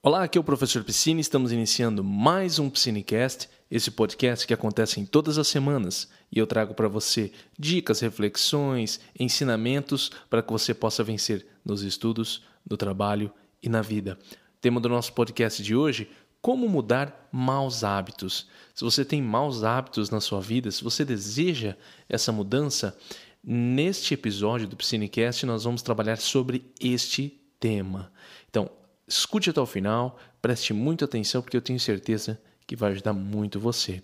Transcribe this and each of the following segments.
Olá, aqui é o Professor Piscine, estamos iniciando mais um Piscinecast, esse podcast que acontece em todas as semanas e eu trago para você dicas, reflexões, ensinamentos para que você possa vencer nos estudos, no trabalho e na vida. Tema do nosso podcast de hoje, como mudar maus hábitos. Se você tem maus hábitos na sua vida, se você deseja essa mudança, neste episódio do Piscinecast nós vamos trabalhar sobre este tema. Então, escute até o final, preste muita atenção porque eu tenho certeza que vai ajudar muito você.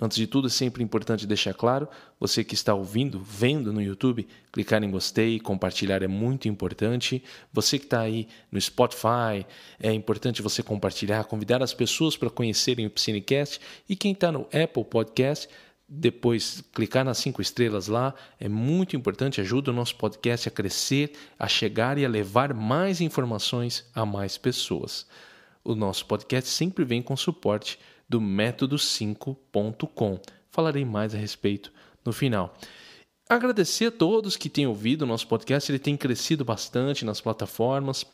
Antes de tudo, é sempre importante deixar claro, você que está ouvindo, vendo no YouTube, clicar em gostei, compartilhar é muito importante. Você que está aí no Spotify, é importante você compartilhar, convidar as pessoas para conhecerem o Piscinecast. E quem está no Apple Podcast, depois clicar nas 5 estrelas lá, é muito importante, ajuda o nosso podcast a crescer, a chegar e a levar mais informações a mais pessoas. O nosso podcast sempre vem com suporte do método5.com. Falarei mais a respeito no final. Agradecer a todos que têm ouvido o nosso podcast, ele tem crescido bastante nas plataformas.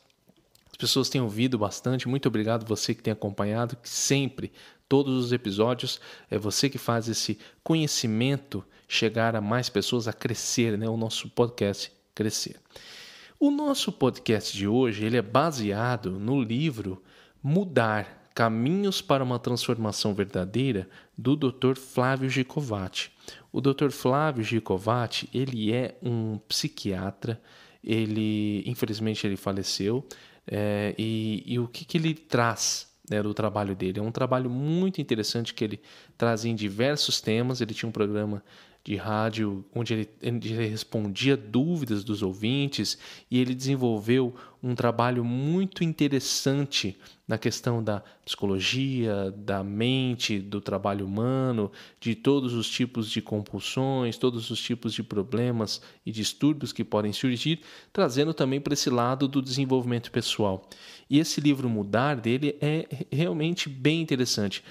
As pessoas têm ouvido bastante, muito obrigado você que tem acompanhado, que sempre, todos os episódios, é você que faz esse conhecimento chegar a mais pessoas, a crescer, né? O nosso podcast crescer. O nosso podcast de hoje, ele é baseado no livro Mudar, Caminhos para uma Transformação Verdadeira, do Dr. Flávio Gikovati. O Dr. Flávio Gikovati, ele é um psiquiatra, infelizmente ele faleceu, e o que ele traz, né, do trabalho dele? É um trabalho muito interessante que ele traz em diversos temas. Ele tinha um programa de rádio onde ele respondia dúvidas dos ouvintes e ele desenvolveu um trabalho muito interessante na questão da psicologia, da mente, do trabalho humano, de todos os tipos de compulsões, todos os tipos de problemas e distúrbios que podem surgir, trazendo também para esse lado do desenvolvimento pessoal. E esse livro Mudar dele é realmente bem interessante.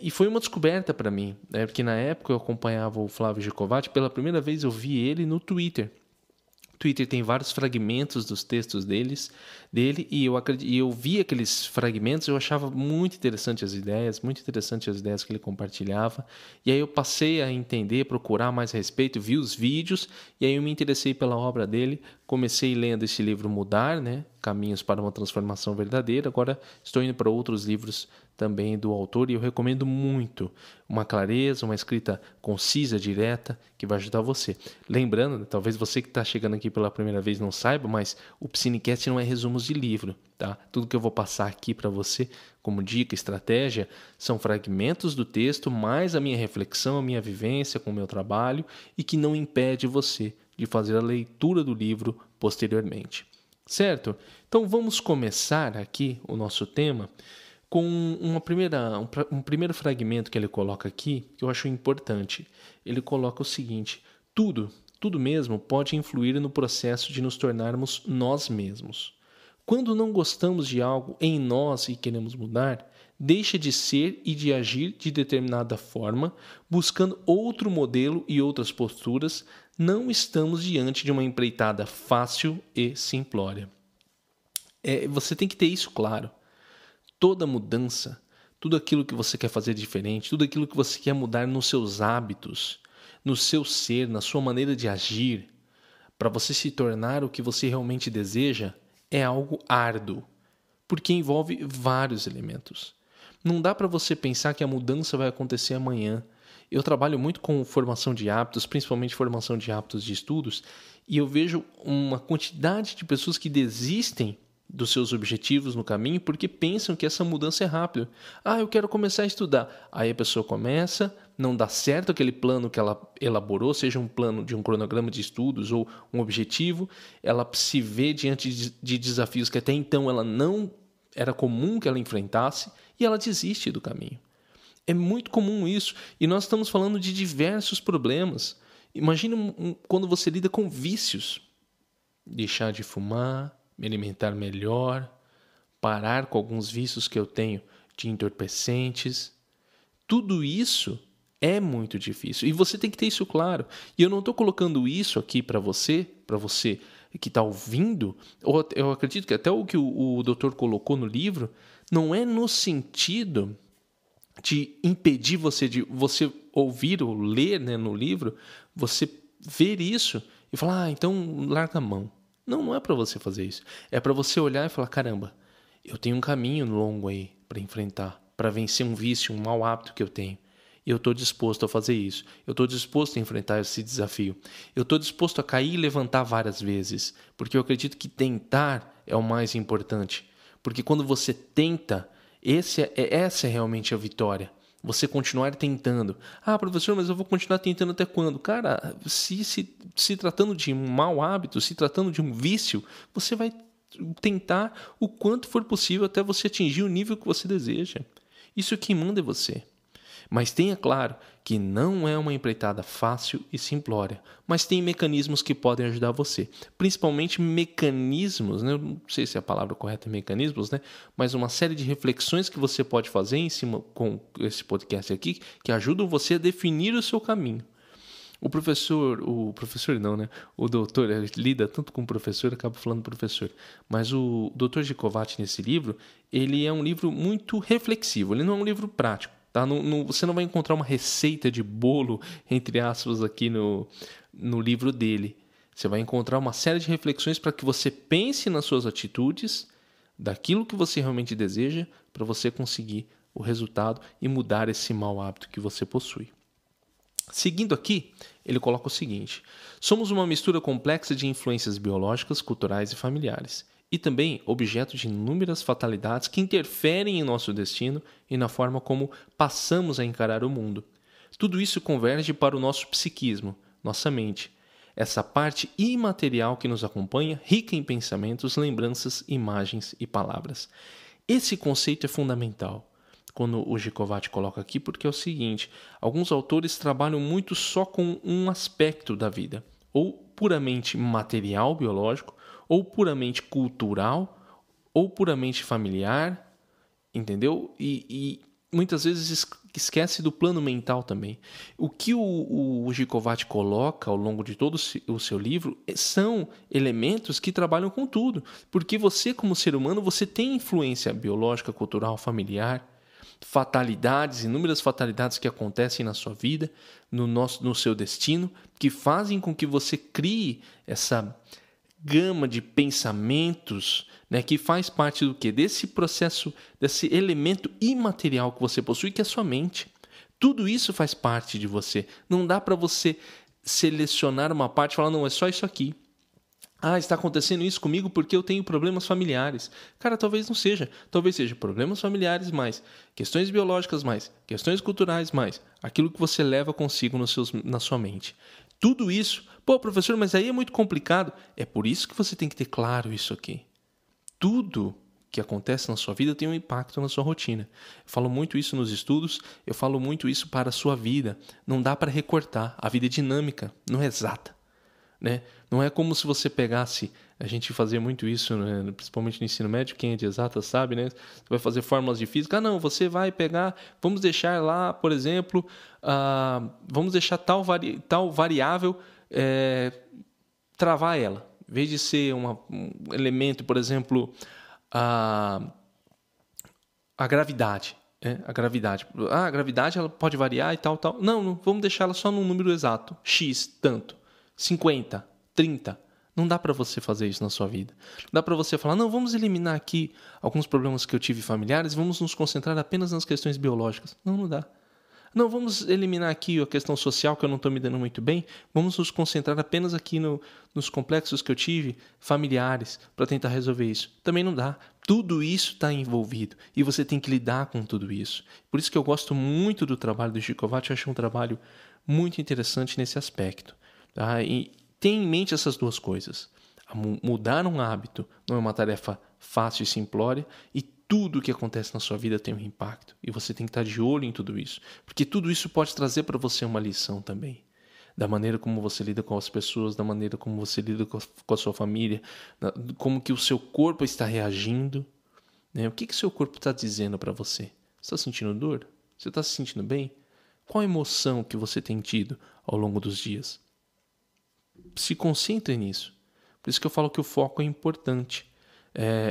E foi uma descoberta para mim, né? Porque na época eu acompanhava o Flávio Gikovati, pela primeira vez eu vi ele no Twitter. O Twitter tem vários fragmentos dos textos dele e eu vi aqueles fragmentos, eu achava muito interessante as ideias que ele compartilhava. E aí eu passei a entender, procurar mais a respeito, vi os vídeos e aí eu me interessei pela obra dele. Comecei lendo esse livro Mudar, né? Caminhos para uma Transformação Verdadeira. Agora estou indo para outros livros também do autor e eu recomendo muito. Uma clareza, uma escrita concisa, direta, que vai ajudar você. Lembrando, talvez você que está chegando aqui pela primeira vez não saiba, mas o Piscinecast não é resumos de livro, tá? Tudo que eu vou passar aqui para você como dica, estratégia, são fragmentos do texto, mais a minha reflexão, a minha vivência com o meu trabalho e que não impede você de fazer a leitura do livro posteriormente. Certo? Então vamos começar aqui o nosso tema com um primeiro fragmento que ele coloca aqui, que eu acho importante. Ele coloca o seguinte: tudo mesmo pode influir no processo de nos tornarmos nós mesmos. Quando não gostamos de algo em nós e queremos mudar, deixa de ser e de agir de determinada forma, buscando outro modelo e outras posturas, não estamos diante de uma empreitada fácil e simplória. Você tem que ter isso claro. Toda mudança, tudo aquilo que você quer fazer diferente, tudo aquilo que você quer mudar nos seus hábitos, no seu ser, na sua maneira de agir, para você se tornar o que você realmente deseja, é algo árduo, porque envolve vários elementos. Não dá para você pensar que a mudança vai acontecer amanhã. Eu trabalho muito com formação de hábitos, principalmente formação de hábitos de estudos, e eu vejo uma quantidade de pessoas que desistem dos seus objetivos no caminho porque pensam que essa mudança é rápida. Eu quero começar a estudar. Aí a pessoa começa, não dá certo aquele plano que ela elaborou, seja um plano de um cronograma de estudos ou um objetivo, ela se vê diante de desafios que até então ela não era comum que ela enfrentasse e ela desiste do caminho. É muito comum isso e nós estamos falando de diversos problemas. Imagina quando você lida com vícios. Deixar de fumar, me alimentar melhor, parar com alguns vícios que eu tenho de entorpecentes. Tudo isso é muito difícil e você tem que ter isso claro. E eu não estou colocando isso aqui para você que está ouvindo, ou eu acredito que até o que o doutor colocou no livro, não é no sentido de impedir você de você ouvir ou ler, né, no livro, você ver isso e falar, então larga a mão. Não, não é para você fazer isso. É para você olhar e falar, caramba, eu tenho um caminho longo aí para enfrentar, para vencer um vício, um mau hábito que eu tenho. E eu estou disposto a fazer isso. Eu estou disposto a enfrentar esse desafio. Eu estou disposto a cair e levantar várias vezes, porque eu acredito que tentar é o mais importante. Porque quando você tenta, essa é realmente a vitória. Você continuar tentando. Ah, professor, mas eu vou continuar tentando até quando? Cara, se tratando de um mau hábito, se tratando de um vício, você vai tentar o quanto for possível até você atingir o nível que você deseja. Isso quem manda é você. Mas tenha claro que não é uma empreitada fácil e simplória, mas tem mecanismos que podem ajudar você. Principalmente mecanismos, né? Eu não sei se a palavra correta é mecanismos, né? Mas uma série de reflexões que você pode fazer em cima com esse podcast aqui, que ajudam você a definir o seu caminho. O professor não, né? O doutor, ele lida tanto com o professor, acaba falando professor. Mas o doutor Gicovati, nesse livro, ele é um livro muito reflexivo, ele não é um livro prático. Tá? Você não vai encontrar uma receita de bolo, entre aspas, aqui no livro dele. Você vai encontrar uma série de reflexões para que você pense nas suas atitudes, daquilo que você realmente deseja, para você conseguir o resultado e mudar esse mau hábito que você possui. Seguindo aqui, ele coloca o seguinte: somos uma mistura complexa de influências biológicas, culturais e familiares, e também objeto de inúmeras fatalidades que interferem em nosso destino e na forma como passamos a encarar o mundo. Tudo isso converge para o nosso psiquismo, nossa mente, essa parte imaterial que nos acompanha, rica em pensamentos, lembranças, imagens e palavras. Esse conceito é fundamental quando o Gicovati coloca aqui, porque é o seguinte: alguns autores trabalham muito só com um aspecto da vida, ou puramente material, biológico, ou puramente cultural, ou puramente familiar, entendeu? E muitas vezes esquece do plano mental também. O que o Gicovati coloca ao longo de todo o seu livro são elementos que trabalham com tudo, porque você, como ser humano, você tem influência biológica, cultural, familiar, fatalidades, inúmeras fatalidades que acontecem na sua vida, no seu destino, que fazem com que você crie essa gama de pensamentos, né, que faz parte do quê? Desse processo, desse elemento imaterial que você possui, que é a sua mente. Tudo isso faz parte de você. Não dá para você selecionar uma parte e falar, não, é só isso aqui. Ah, está acontecendo isso comigo porque eu tenho problemas familiares. Cara, talvez não seja. Talvez seja problemas familiares mais, questões biológicas mais, questões culturais mais, aquilo que você leva consigo na sua mente. Tudo isso, pô, professor, mas aí é muito complicado. É por isso que você tem que ter claro isso aqui. Tudo que acontece na sua vida tem um impacto na sua rotina. Eu falo muito isso nos estudos, eu falo muito isso para a sua vida. Não dá para recortar. A vida é dinâmica, não é exata. Né? Não é como se você pegasse, a gente fazia muito isso, né? Principalmente no ensino médio, quem é de exatas sabe, né? Você vai fazer fórmulas de física, não, você vai pegar, vamos deixar lá, por exemplo, vamos deixar tal variável, travar ela, em vez de ser um elemento, por exemplo, a gravidade. A gravidade. A gravidade ela pode variar e tal. Não, vamos deixar ela só num número exato, x, tanto. 50, 30. Não dá para você fazer isso na sua vida. Não dá para você falar, não, vamos eliminar aqui alguns problemas que eu tive familiares, vamos nos concentrar apenas nas questões biológicas. Não dá. Não, vamos eliminar aqui a questão social que eu não estou me dando muito bem, vamos nos concentrar apenas aqui nos complexos que eu tive familiares para tentar resolver isso. Também não dá. Tudo isso está envolvido e você tem que lidar com tudo isso. Por isso que eu gosto muito do trabalho do Gicovati, eu acho um trabalho muito interessante nesse aspecto. Tá? E tenha em mente essas duas coisas. Mudar um hábito não é uma tarefa fácil e simplória, e tudo o que acontece na sua vida tem um impacto. E você tem que estar de olho em tudo isso. Porque tudo isso pode trazer para você uma lição também. Da maneira como você lida com as pessoas, da maneira como você lida com a sua família, como que o seu corpo está reagindo. Né? O que o seu corpo está dizendo para você? Você está sentindo dor? Você está se sentindo bem? Qual a emoção que você tem tido ao longo dos dias? Se concentre nisso, Por isso que eu falo que o foco é importante.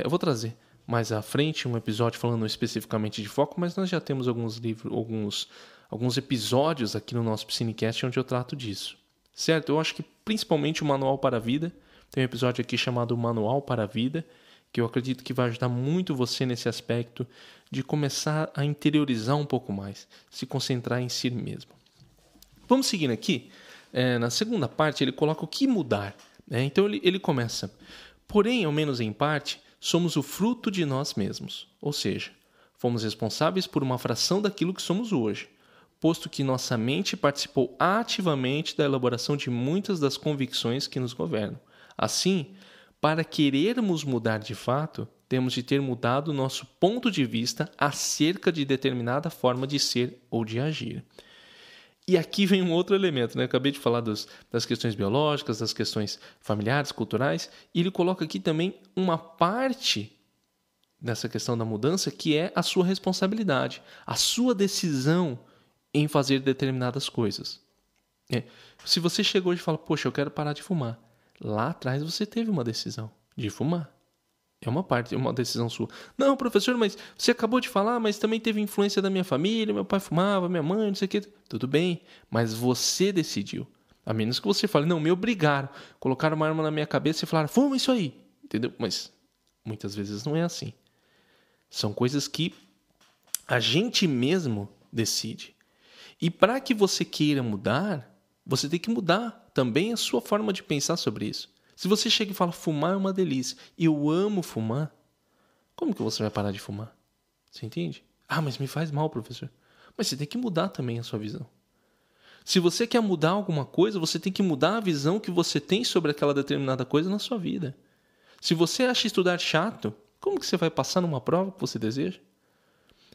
Eu vou trazer mais à frente um episódio falando especificamente de foco, mas nós já temos alguns livros, alguns episódios aqui no nosso Psinecast onde eu trato disso. Certo? Eu acho que principalmente o Manual para a Vida. Tem um episódio aqui chamado Manual para a Vida, que eu acredito que vai ajudar muito você nesse aspecto de começar a interiorizar um pouco mais, se concentrar em si mesmo. Vamos seguindo aqui. Na segunda parte, ele coloca o que mudar. Então, ele começa. Porém, ao menos em parte, somos o fruto de nós mesmos. Ou seja, fomos responsáveis por uma fração daquilo que somos hoje, posto que nossa mente participou ativamente da elaboração de muitas das convicções que nos governam. Assim, para querermos mudar de fato, temos de ter mudado nosso ponto de vista acerca de determinada forma de ser ou de agir. E aqui vem um outro elemento, né? Acabei de falar das questões biológicas, das questões familiares, culturais, e ele coloca aqui também uma parte dessa questão da mudança que é a sua responsabilidade, a sua decisão em fazer determinadas coisas. Se você chegou e fala, poxa, eu quero parar de fumar, lá atrás você teve uma decisão de fumar. É uma decisão sua. Não, professor, mas você acabou de falar, mas também teve influência da minha família, meu pai fumava, minha mãe, não sei o quê. Tudo bem, mas você decidiu. A menos que você fale, não, me obrigaram. Colocaram uma arma na minha cabeça e falaram, fuma isso aí. Entendeu? Mas muitas vezes não é assim. São coisas que a gente mesmo decide. E para que você queira mudar, você tem que mudar também a sua forma de pensar sobre isso. Se você chega e fala, fumar é uma delícia, e eu amo fumar, como que você vai parar de fumar? Você entende? Ah, mas me faz mal, professor. Mas você tem que mudar também a sua visão. Se você quer mudar alguma coisa, você tem que mudar a visão que você tem sobre aquela determinada coisa na sua vida. Se você acha estudar chato, como que você vai passar numa prova que você deseja?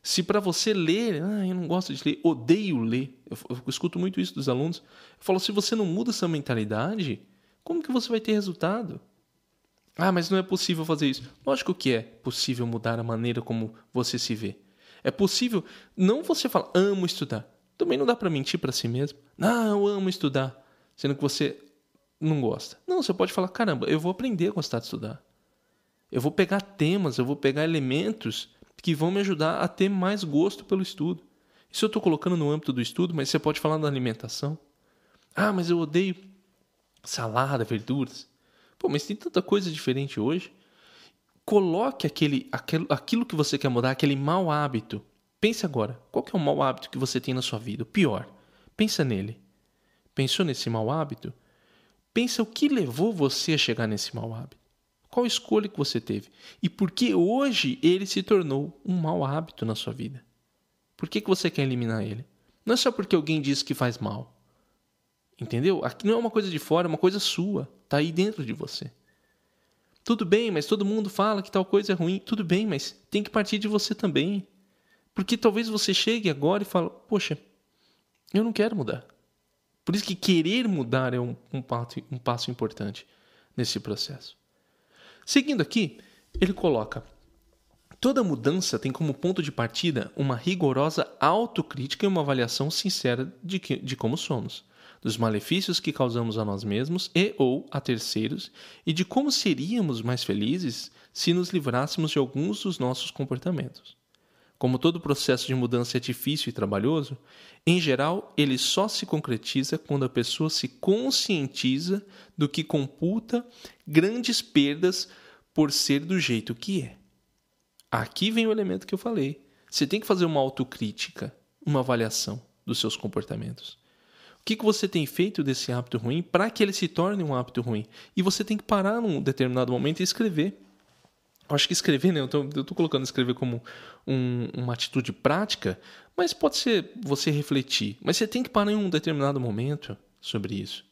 Se para você ler, eu não gosto de ler, odeio ler, eu escuto muito isso dos alunos, eu falo, se você não muda essa mentalidade, como que você vai ter resultado? Ah, mas não é possível fazer isso. Lógico que é possível mudar a maneira como você se vê. É possível, não você falar, amo estudar. Também não dá para mentir para si mesmo. Não, eu amo estudar, sendo que você não gosta. Não, você pode falar, caramba, eu vou aprender a gostar de estudar. Eu vou pegar temas, eu vou pegar elementos que vão me ajudar a ter mais gosto pelo estudo. Isso eu estou colocando no âmbito do estudo, mas você pode falar da alimentação. Ah, mas eu odeio salada, verduras. Pô, mas tem tanta coisa diferente hoje. Coloque aquilo que você quer mudar, aquele mau hábito. Pense agora, qual que é o mau hábito que você tem na sua vida? O pior. Pensa nele. Pensou nesse mau hábito? Pensa o que levou você a chegar nesse mau hábito. Qual escolha que você teve? E por que hoje ele se tornou um mau hábito na sua vida? Por que você quer eliminar ele? Não é só porque alguém disse que faz mal. Entendeu? Aqui não é uma coisa de fora, é uma coisa sua. Está aí dentro de você. Tudo bem, mas todo mundo fala que tal coisa é ruim. Tudo bem, mas tem que partir de você também. Porque talvez você chegue agora e fale, poxa, eu não quero mudar. Por isso que querer mudar é um passo importante nesse processo. Seguindo aqui, ele coloca, toda mudança tem como ponto de partida uma rigorosa autocrítica e uma avaliação sincera de como somos, dos malefícios que causamos a nós mesmos e ou a terceiros e de como seríamos mais felizes se nos livrássemos de alguns dos nossos comportamentos. Como todo processo de mudança é difícil e trabalhoso, em geral, ele só se concretiza quando a pessoa se conscientiza do que computa grandes perdas por ser do jeito que é. Aqui vem o elemento que eu falei. Você tem que fazer uma autocrítica, uma avaliação dos seus comportamentos. O que você tem feito desse hábito ruim para que ele se torne um hábito ruim? E você tem que parar num determinado momento e escrever. Eu acho que escrever, né? Eu estou colocando escrever como uma atitude prática, mas pode ser você refletir. Mas você tem que parar em um determinado momento sobre isso.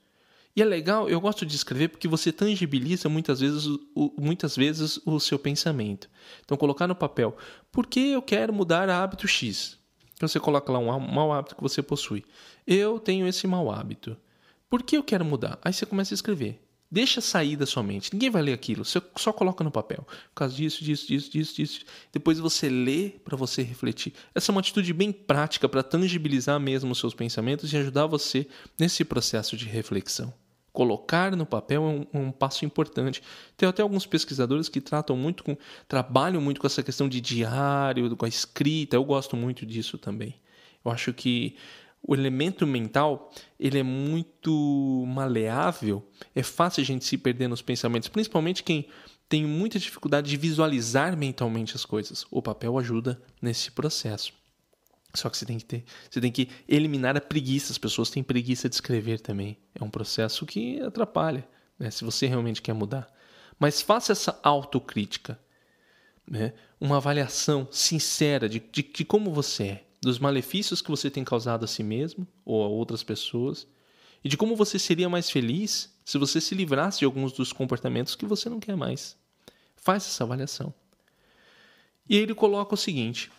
E é legal, eu gosto de escrever porque você tangibiliza muitas vezes o seu pensamento. Então, colocar no papel, por que eu quero mudar hábito X? Então, você coloca lá um mau hábito que você possui. Eu tenho esse mau hábito. Por que eu quero mudar? Aí você começa a escrever. Deixa sair da sua mente. Ninguém vai ler aquilo. Você só coloca no papel. Por causa disso. Depois você lê para você refletir. Essa é uma atitude bem prática para tangibilizar mesmo os seus pensamentos e ajudar você nesse processo de reflexão. Colocar no papel é um passo importante. Tem até alguns pesquisadores que trabalham muito com essa questão de diário, com a escrita. Eu gosto muito disso também. Eu acho que o elemento mental, ele é muito maleável. É fácil a gente se perder nos pensamentos, principalmente quem tem muita dificuldade de visualizar mentalmente as coisas. O papel ajuda nesse processo. Só que você tem que eliminar a preguiça. As pessoas têm preguiça de escrever também. É um processo que atrapalha, né, se você realmente quer mudar. Mas faça essa autocrítica, né? Uma avaliação sincera de como você é, dos malefícios que você tem causado a si mesmo ou a outras pessoas, e de como você seria mais feliz se você se livrasse de alguns dos comportamentos que você não quer mais. Faz essa avaliação. E aí ele coloca o seguinte: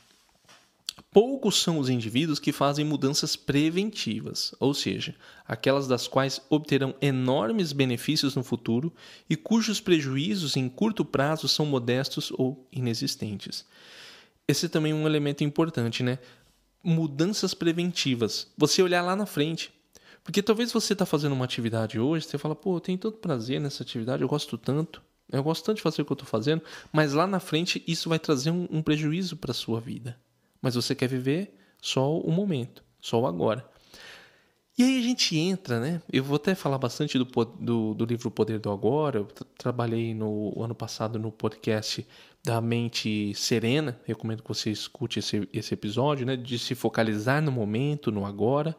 poucos são os indivíduos que fazem mudanças preventivas, ou seja, aquelas das quais obterão enormes benefícios no futuro e cujos prejuízos em curto prazo são modestos ou inexistentes. Esse também é um elemento importante, né? Mudanças preventivas. Você olhar lá na frente. Porque talvez você está fazendo uma atividade hoje, você fala, pô, eu tenho tanto prazer nessa atividade, eu gosto tanto de fazer o que eu estou fazendo, mas lá na frente isso vai trazer um prejuízo para a sua vida. Mas você quer viver só o momento, só o agora. E aí a gente entra, né? Eu vou até falar bastante do livro O Poder do Agora. Eu trabalhei no ano passado no podcast da Mente Serena. Recomendo que você escute esse episódio, né? De se focalizar no momento, no agora.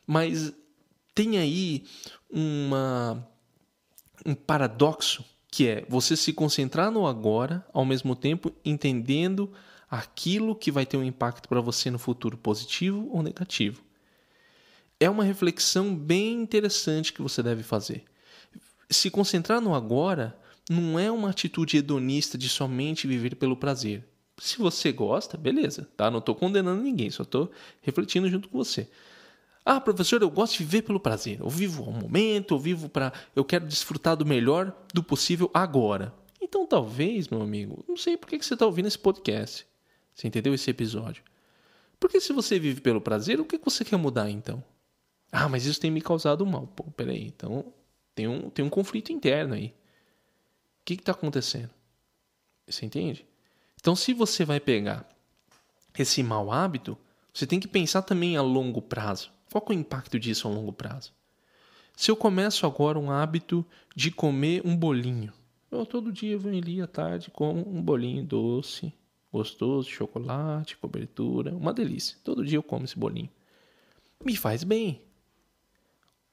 Mas tem aí um paradoxo, que é você se concentrar no agora, ao mesmo tempo entendendo aquilo que vai ter um impacto para você no futuro, positivo ou negativo. É uma reflexão bem interessante que você deve fazer. Se concentrar no agora não é uma atitude hedonista de somente viver pelo prazer. Se você gosta, beleza, tá? Não estou condenando ninguém, só estou refletindo junto com você. Ah, professor, eu gosto de viver pelo prazer. Eu vivo ao momento, eu quero desfrutar do melhor do possível agora. Então, talvez, meu amigo, não sei por que você está ouvindo esse podcast. Você entendeu esse episódio? Porque se você vive pelo prazer, o que você quer mudar então? Ah, mas isso tem me causado mal. Pô, peraí, então tem um conflito interno aí. O que está acontecendo? Você entende? Então, se você vai pegar esse mau hábito, você tem que pensar também a longo prazo. Qual é o impacto disso a longo prazo? Se eu começo agora um hábito de comer um bolinho, eu todo dia vou ali à tarde como um bolinho doce, gostoso, de chocolate, cobertura, uma delícia. Todo dia eu como esse bolinho. Me faz bem.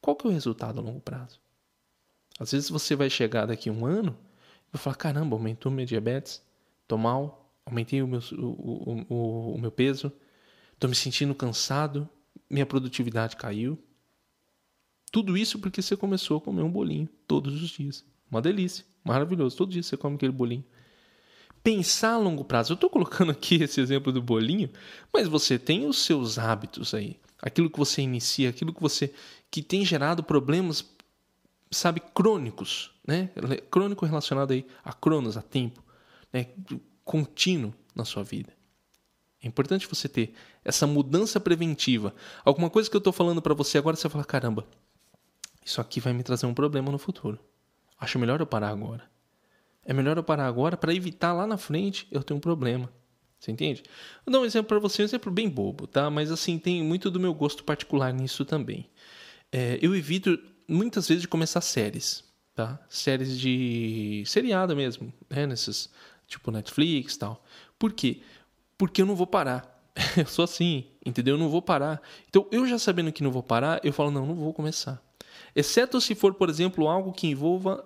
Qual que é o resultado a longo prazo? Às vezes você vai chegar daqui a um ano e vai falar, caramba, aumentou minha diabetes, tô mal, aumentei o meu peso, tô me sentindo cansado, minha produtividade caiu. Tudo isso porque você começou a comer um bolinho todos os dias. Uma delícia, maravilhoso. Todo dia você come aquele bolinho. Pensar a longo prazo. Eu estou colocando aqui esse exemplo do bolinho, mas você tem os seus hábitos aí. Aquilo que você inicia, aquilo que tem gerado problemas, sabe, crônicos, né? Crônico relacionado aí a cronos, a tempo, né? Contínuo na sua vida. É importante você ter essa mudança preventiva. Alguma coisa que eu estou falando para você agora, você vai falar, caramba, isso aqui vai me trazer um problema no futuro. Acho melhor eu parar agora. É melhor eu parar agora para evitar lá na frente eu ter um problema. Você entende? Vou dar um exemplo para você, um exemplo bem bobo, tá? Mas assim, tem muito do meu gosto particular nisso também. Eu evito muitas vezes de começar séries, tá? Séries de seriado mesmo, né? Nesses, tipo Netflix e tal. Por quê? Porque eu não vou parar. Eu sou assim, entendeu? Eu não vou parar. Então, eu já sabendo que não vou parar, eu falo, não vou começar. Exceto se for, por exemplo, algo que envolva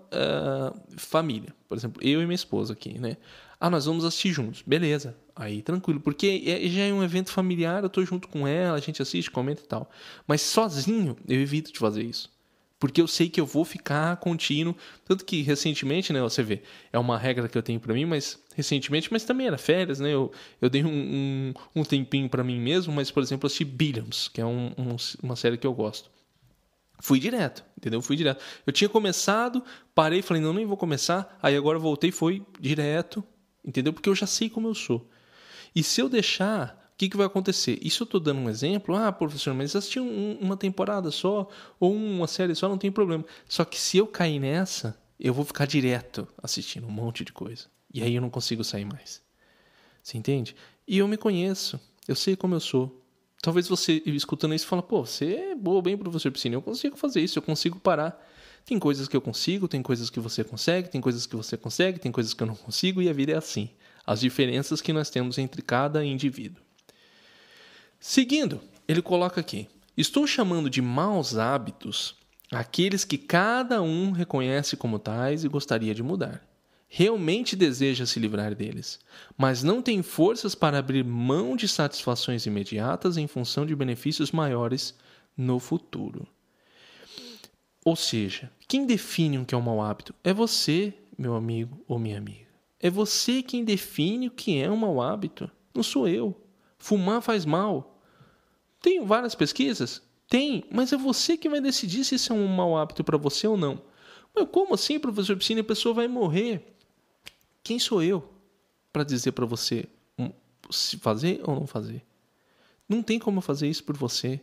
família. Por exemplo, eu e minha esposa aqui, né? Ah, nós vamos assistir juntos. Beleza. Aí, tranquilo. Porque já é um evento familiar, eu tô junto com ela, a gente assiste, comenta e tal. Mas sozinho, eu evito de fazer isso. Porque eu sei que eu vou ficar contínuo. Tanto que, recentemente, né? Você vê, é uma regra que eu tenho pra mim, mas recentemente, mas também era férias, né? Eu dei um tempinho pra mim mesmo, mas, por exemplo, assisti Billions, que é uma série que eu gosto. Fui direto, entendeu? Fui direto. Eu tinha começado, parei, falei, não, nem vou começar. Aí agora voltei, foi direto, entendeu? Porque eu já sei como eu sou. E se eu deixar o que vai acontecer? Isso eu estou dando um exemplo. Ah, professor, mas assistir uma temporada só ou uma série só não tem problema. Só que se eu cair nessa, eu vou ficar direto assistindo um monte de coisa. E aí eu não consigo sair mais. Você entende? E eu me conheço. Eu sei como eu sou. Talvez você, escutando isso, fala, pô, você é bobo, hein, professor Piscina? Eu consigo fazer isso, eu consigo parar. Tem coisas que eu consigo, tem coisas que você consegue, tem coisas que você consegue, tem coisas que eu não consigo, e a vida é assim. As diferenças que nós temos entre cada indivíduo. Seguindo, ele coloca aqui: estou chamando de maus hábitos aqueles que cada um reconhece como tais e gostaria de mudar. Realmente deseja se livrar deles, mas não tem forças para abrir mão de satisfações imediatas em função de benefícios maiores no futuro. Ou seja, quem define o que é um mau hábito é você, meu amigo ou minha amiga. É você quem define o que é um mau hábito, não sou eu. Fumar faz mal. Tem várias pesquisas? Tem, mas é você que vai decidir se isso é um mau hábito para você ou não. Mas como assim, professor Piscina? A pessoa vai morrer. Quem sou eu para dizer para você se fazer ou não fazer? Não tem como eu fazer isso por você.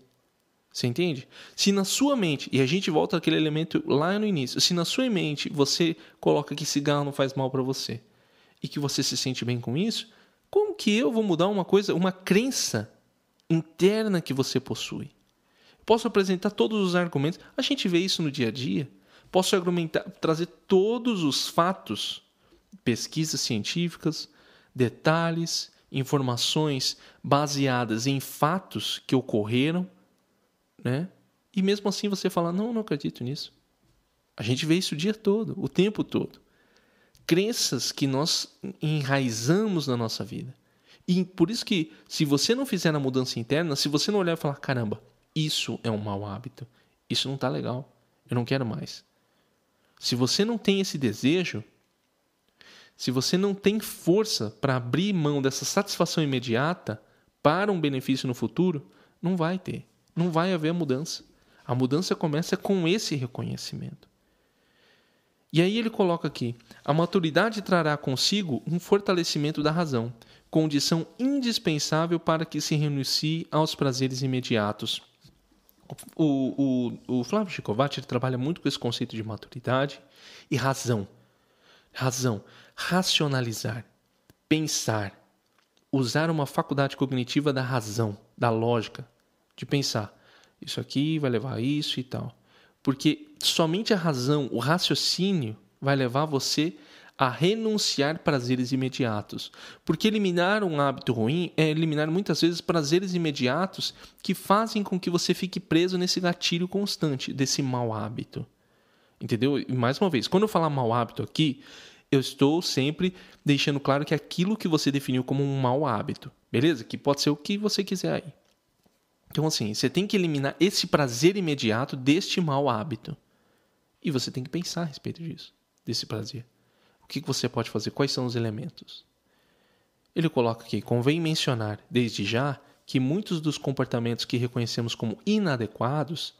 Você entende? Se na sua mente, e a gente volta àquele elemento lá no início, se na sua mente você coloca que cigarro não faz mal para você e que você se sente bem com isso, como que eu vou mudar uma coisa, uma crença interna que você possui? Posso apresentar todos os argumentos, a gente vê isso no dia a dia. Posso argumentar, trazer todos os fatos, pesquisas científicas, detalhes, informações baseadas em fatos que ocorreram, né? E mesmo assim você fala, não acredito nisso. A gente vê isso o dia todo, o tempo todo. Crenças que nós enraizamos na nossa vida. E por isso que, se você não fizer a mudança interna, se você não olhar e falar, caramba, isso é um mau hábito, isso não está legal, eu não quero mais. Se você não tem esse desejo, se você não tem força para abrir mão dessa satisfação imediata para um benefício no futuro, não vai ter. Não vai haver mudança. A mudança começa com esse reconhecimento. E aí ele coloca aqui: a maturidade trará consigo um fortalecimento da razão, condição indispensável para que se renuncie aos prazeres imediatos. O Flávio Schicovati trabalha muito com esse conceito de maturidade e razão. Razão, racionalizar, pensar, usar uma faculdade cognitiva da razão, da lógica, de pensar, isso aqui vai levar a isso e tal. Porque somente a razão, o raciocínio, vai levar você a renunciar prazeres imediatos. Porque eliminar um hábito ruim é eliminar muitas vezes prazeres imediatos que fazem com que você fique preso nesse gatilho constante desse mau hábito. Entendeu? E mais uma vez, quando eu falar mau hábito aqui, eu estou sempre deixando claro que é aquilo que você definiu como um mau hábito. Beleza? Que pode ser o que você quiser aí. Então, assim, você tem que eliminar esse prazer imediato deste mau hábito. E você tem que pensar a respeito disso, desse prazer. O que você pode fazer? Quais são os elementos? Ele coloca aqui: convém mencionar, desde já, que muitos dos comportamentos que reconhecemos como inadequados,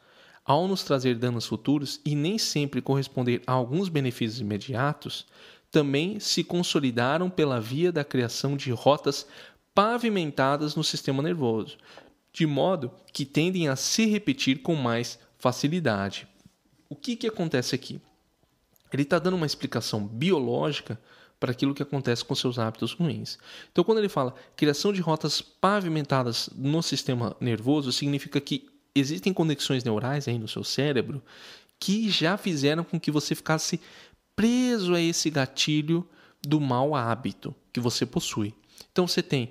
ao nos trazer danos futuros e nem sempre corresponder a alguns benefícios imediatos, também se consolidaram pela via da criação de rotas pavimentadas no sistema nervoso, de modo que tendem a se repetir com mais facilidade. O que acontece aqui? Ele está dando uma explicação biológica para aquilo que acontece com seus hábitos ruins. Então, quando ele fala criação de rotas pavimentadas no sistema nervoso, significa que existem conexões neurais aí no seu cérebro que já fizeram com que você ficasse preso a esse gatilho do mau hábito que você possui. Então, você tem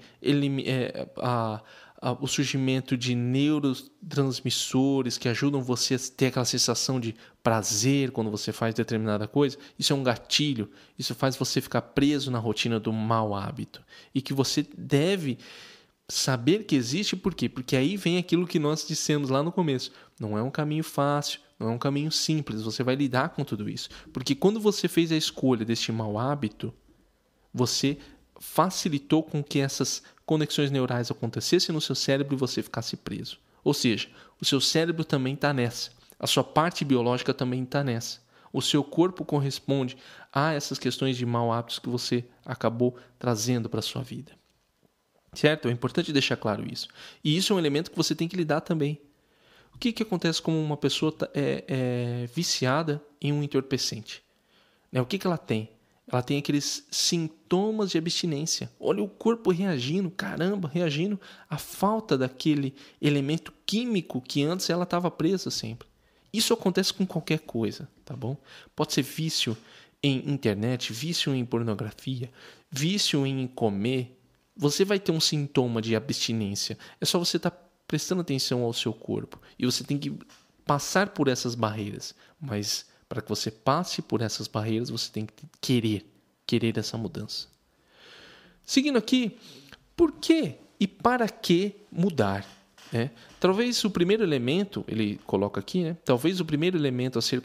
o surgimento de neurotransmissores que ajudam você a ter aquela sensação de prazer quando você faz determinada coisa. Isso é um gatilho. Isso faz você ficar preso na rotina do mau hábito. E que você deve saber que existe. Por quê? Porque aí vem aquilo que nós dissemos lá no começo. Não é um caminho fácil, não é um caminho simples. Você vai lidar com tudo isso. Porque quando você fez a escolha deste mau hábito, você facilitou com que essas conexões neurais acontecessem no seu cérebro e você ficasse preso. Ou seja, o seu cérebro também está nessa. A sua parte biológica também está nessa. O seu corpo corresponde a essas questões de mau hábitos que você acabou trazendo para a sua vida. Certo? É importante deixar claro isso. E isso é um elemento que você tem que lidar também. O que acontece quando uma pessoa é viciada em um entorpecente? Né? O que ela tem? Ela tem aqueles sintomas de abstinência. Olha o corpo reagindo, caramba, reagindo à falta daquele elemento químico que antes ela estava presa sempre. Isso acontece com qualquer coisa, tá bom? Pode ser vício em internet, vício em pornografia, vício em comer. Você vai ter um sintoma de abstinência. É só você estar prestando atenção ao seu corpo. E você tem que passar por essas barreiras. Mas para que você passe por essas barreiras, você tem que querer essa mudança. Seguindo aqui, por que e para que mudar? Talvez o primeiro elemento, ele coloca aqui, talvez o primeiro elemento a ser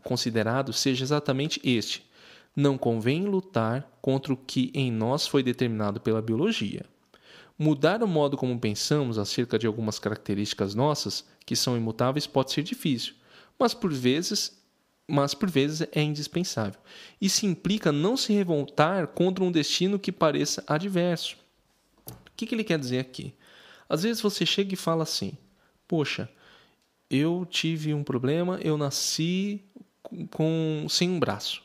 considerado seja exatamente este. Não convém lutar contra o que em nós foi determinado pela biologia. Mudar o modo como pensamos acerca de algumas características nossas, que são imutáveis, pode ser difícil, mas por vezes é indispensável. Isso implica não se revoltar contra um destino que pareça adverso. O que ele quer dizer aqui? Às vezes você chega e fala assim, poxa, eu tive um problema, eu nasci sem um braço.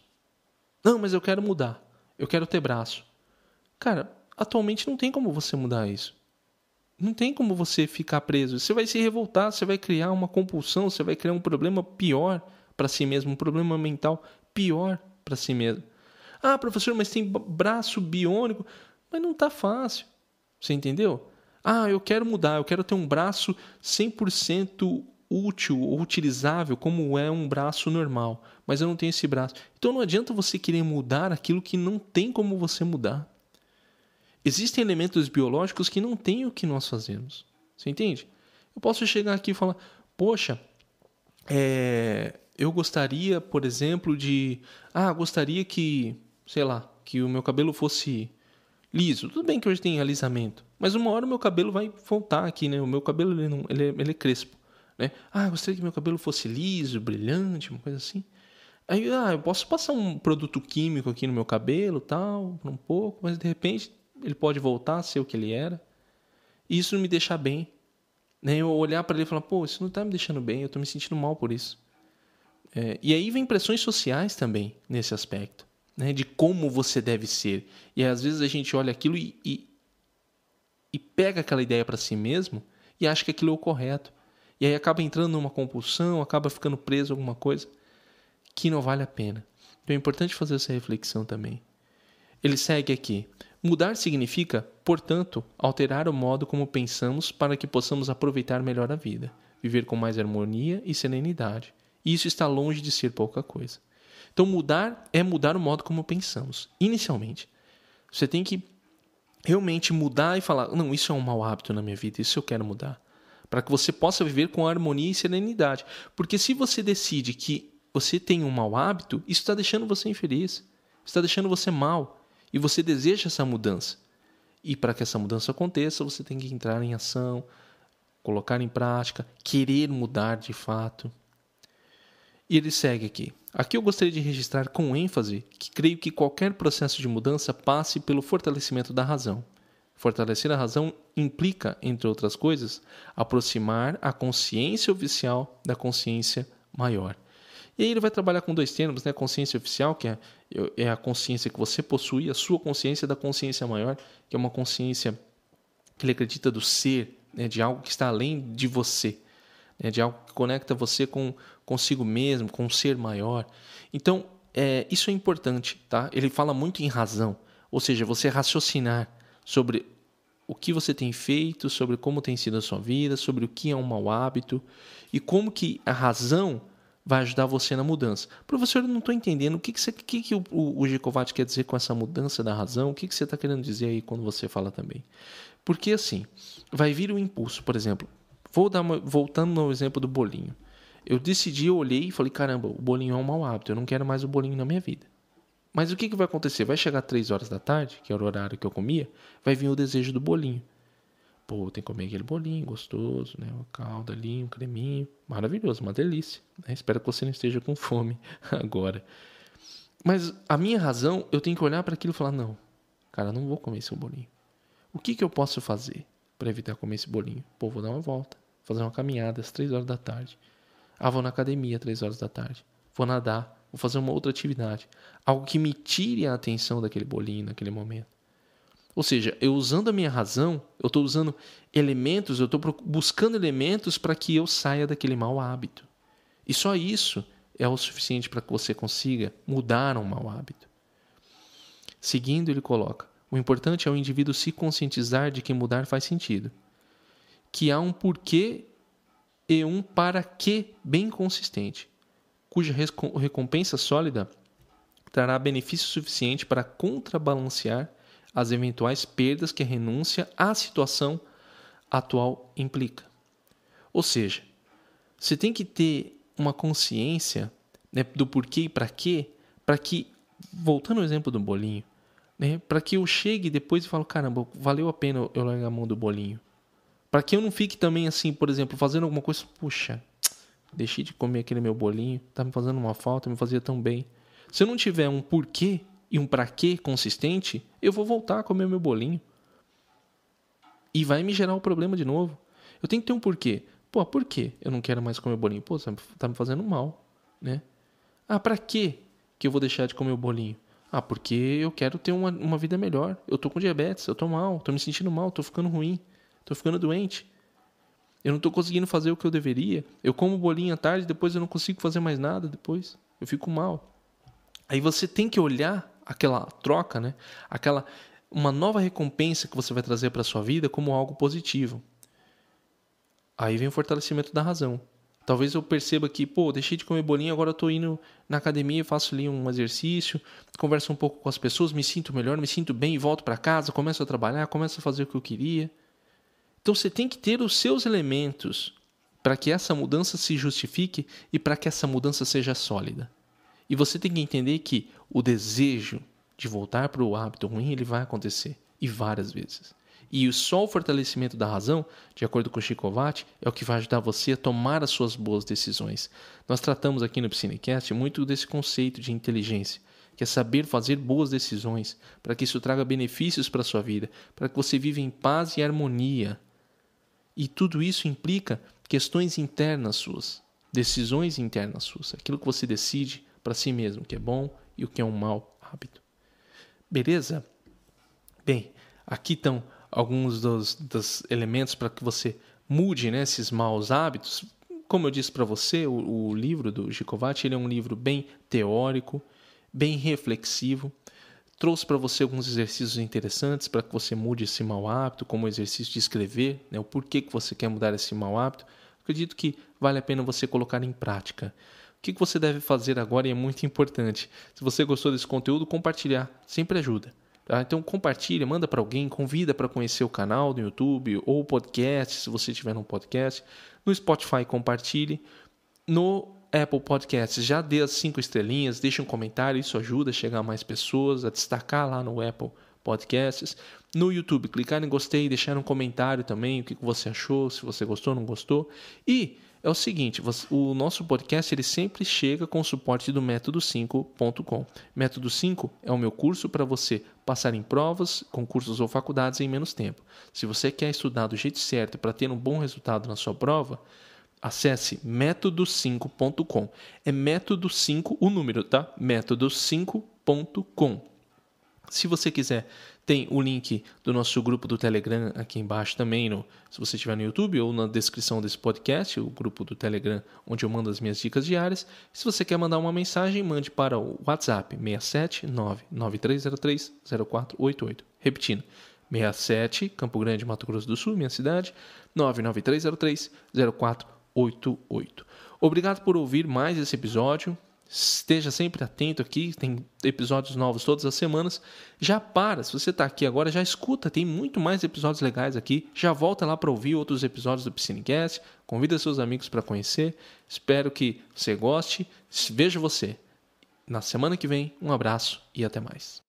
Não, mas eu quero mudar, eu quero ter braço. Cara, atualmente não tem como você mudar isso. Não tem como você ficar preso. Você vai se revoltar, você vai criar uma compulsão, você vai criar um problema pior para si mesmo, um problema mental pior para si mesmo. Ah, professor, mas tem braço biônico. Mas não está fácil. Você entendeu? Ah, eu quero mudar, eu quero ter um braço 100% útil ou utilizável como é um braço normal, mas eu não tenho esse braço. Então não adianta você querer mudar aquilo que não tem como você mudar. Existem elementos biológicos que não têm o que nós fazemos. Você entende? Eu posso chegar aqui e falar, poxa, eu gostaria, por exemplo, gostaria que, sei lá, que o meu cabelo fosse liso. Tudo bem que hoje tem alisamento, mas uma hora o meu cabelo vai voltar aqui, né? O meu cabelo ele é crespo, né? Gostaria que meu cabelo fosse liso, brilhante, uma coisa assim. Aí, eu posso passar um produto químico aqui no meu cabelo, tal, por um pouco, mas de repente ele pode voltar a ser o que ele era. E isso não me deixa bem. Né? Eu olhar para ele e falar, pô, isso não está me deixando bem, eu estou me sentindo mal por isso. E aí vem pressões sociais também nesse aspecto, né? De como você deve ser. E às vezes a gente olha aquilo e pega aquela ideia para si mesmo e acha que aquilo é o correto. E aí acaba entrando numa compulsão, acaba ficando preso a alguma coisa que não vale a pena. Então é importante fazer essa reflexão também. Ele segue aqui. Mudar significa, portanto, alterar o modo como pensamos para que possamos aproveitar melhor a vida, viver com mais harmonia e serenidade. E isso está longe de ser pouca coisa. Então, mudar é mudar o modo como pensamos, inicialmente. Você tem que realmente mudar e falar, não, isso é um mau hábito na minha vida, isso eu quero mudar. Para que você possa viver com harmonia e serenidade. Porque se você decide que você tem um mau hábito, isso está deixando você infeliz, está deixando você mal. E você deseja essa mudança. E para que essa mudança aconteça, você tem que entrar em ação, colocar em prática, querer mudar de fato. E ele segue aqui. Aqui eu gostaria de registrar com ênfase que creio que qualquer processo de mudança passe pelo fortalecimento da razão. Fortalecer a razão implica, entre outras coisas, aproximar a consciência oficial da consciência maior. E aí ele vai trabalhar com dois termos, né? Consciência oficial, que é a consciência que você possui, a sua consciência da consciência maior, que é uma consciência que ele acredita do ser, né? De algo que está além de você, né? De algo que conecta você consigo mesmo, com um ser maior. Então, isso é importante, tá? Ele fala muito em razão, ou seja, você raciocinar sobre o que você tem feito, sobre como tem sido a sua vida, sobre o que é um mau hábito e como que a razão vai ajudar você na mudança. Professor, eu não estou entendendo o que o Gicovati quer dizer com essa mudança da razão, o que você está querendo dizer aí quando você fala também. Porque assim, vai vir o impulso, por exemplo, voltando no exemplo do bolinho. Eu decidi, eu olhei e falei, caramba, o bolinho é um mau hábito, eu não quero mais o bolinho na minha vida. Mas o que vai acontecer? Vai chegar 3 horas da tarde, que era o horário que eu comia, vai vir o desejo do bolinho. Pô, tem que comer aquele bolinho gostoso, né? Uma calda ali, um creminho. Maravilhoso, uma delícia. Né? Espero que você não esteja com fome agora. Mas a minha razão, eu tenho que olhar para aquilo e falar, não, cara, não vou comer esse bolinho. O que eu posso fazer para evitar comer esse bolinho? Pô, vou dar uma volta, fazer uma caminhada às 3 horas da tarde. Vou na academia às 3 horas da tarde. Vou nadar, vou fazer uma outra atividade. Algo que me tire a atenção daquele bolinho naquele momento. Ou seja, eu usando a minha razão, eu estou usando elementos, eu estou buscando elementos para que eu saia daquele mau hábito. E só isso é o suficiente para que você consiga mudar um mau hábito. Seguindo, ele coloca: o importante é o indivíduo se conscientizar de que mudar faz sentido. Que há um porquê e um para quê bem consistente, cuja recompensa sólida trará benefício suficiente para contrabalancear as eventuais perdas que a renúncia à situação atual implica. Ou seja, você tem que ter uma consciência, né, do porquê e para quê, para que, voltando ao exemplo do bolinho, né, para que eu chegue depois e falo, caramba, valeu a pena eu largar a mão do bolinho. Para que eu não fique também assim, por exemplo, fazendo alguma coisa, puxa, deixei de comer aquele meu bolinho, tá me fazendo uma falta, me fazia tão bem. Se eu não tiver um porquê e um para quê consistente, eu vou voltar a comer o meu bolinho. E vai me gerar o problema de novo. Eu tenho que ter um porquê. Pô, por quê eu não quero mais comer o bolinho? Pô, tá me fazendo mal, né? Para quê que eu vou deixar de comer o bolinho? Porque eu quero ter uma vida melhor. Eu tô com diabetes, eu tô mal, tô me sentindo mal, tô ficando ruim, tô ficando doente. Eu não tô conseguindo fazer o que eu deveria. Eu como bolinho à tarde, depois eu não consigo fazer mais nada depois. Eu fico mal. Aí você tem que olhar aquela troca, né? Uma nova recompensa que você vai trazer para a sua vida como algo positivo. Aí vem o fortalecimento da razão. Talvez eu perceba que, deixei de comer bolinho, agora eu estou indo na academia, faço ali um exercício, converso um pouco com as pessoas, me sinto melhor, me sinto bem, volto para casa, começo a trabalhar, começo a fazer o que eu queria. Então você tem que ter os seus elementos para que essa mudança se justifique e para que essa mudança seja sólida. E você tem que entender que o desejo de voltar para o hábito ruim, ele vai acontecer, e várias vezes. E só o fortalecimento da razão, de acordo com o Chico Ovatti, é o que vai ajudar você a tomar as suas boas decisões. Nós tratamos aqui no Psinecast muito desse conceito de inteligência, que é saber fazer boas decisões, para que isso traga benefícios para a sua vida, para que você viva em paz e harmonia. E tudo isso implica questões internas suas, decisões internas suas, aquilo que você decide para si mesmo, o que é bom e o que é um mau hábito. Beleza? Bem, aqui estão alguns dos elementos para que você mude, né, esses maus hábitos. Como eu disse para você, o livro do Chico Ovatti, ele é um livro bem teórico, bem reflexivo. Trouxe para você alguns exercícios interessantes para que você mude esse mau hábito, como o exercício de escrever, né, o porquê que você quer mudar esse mau hábito. Acredito que vale a pena você colocar em prática. O que você deve fazer agora é muito importante. Se você gostou desse conteúdo, compartilhar sempre ajuda. Tá? Então compartilha, manda para alguém, convida para conhecer o canal do YouTube ou o podcast, se você tiver um podcast. No Spotify, compartilhe. No Apple Podcasts, já dê as 5 estrelinhas, deixe um comentário, isso ajuda a chegar a mais pessoas, a destacar lá no Apple Podcasts. No YouTube, clicar em gostei, deixar um comentário também, o que você achou, se você gostou ou não gostou. E é o seguinte, o nosso podcast ele sempre chega com o suporte do Método5.com. Método 5 é o meu curso para você passar em provas, concursos ou faculdades em menos tempo. Se você quer estudar do jeito certo para ter um bom resultado na sua prova, acesse Método5.com. É Método 5, o número, tá? Método5.com. Se você quiser, tem o link do nosso grupo do Telegram aqui embaixo também, se você estiver no YouTube ou na descrição desse podcast, o grupo do Telegram, onde eu mando as minhas dicas diárias. Se você quer mandar uma mensagem, mande para o WhatsApp 67993030488. Repetindo, 67, Campo Grande, Mato Grosso do Sul, minha cidade, 993030488. Obrigado por ouvir mais esse episódio. Esteja sempre atento aqui, tem episódios novos todas as semanas. Se você está aqui agora, já escuta, tem muito mais episódios legais aqui. Já volta lá para ouvir outros episódios do Psinecast, convida seus amigos para conhecer. Espero que você goste. Vejo você na semana que vem. Um abraço e até mais.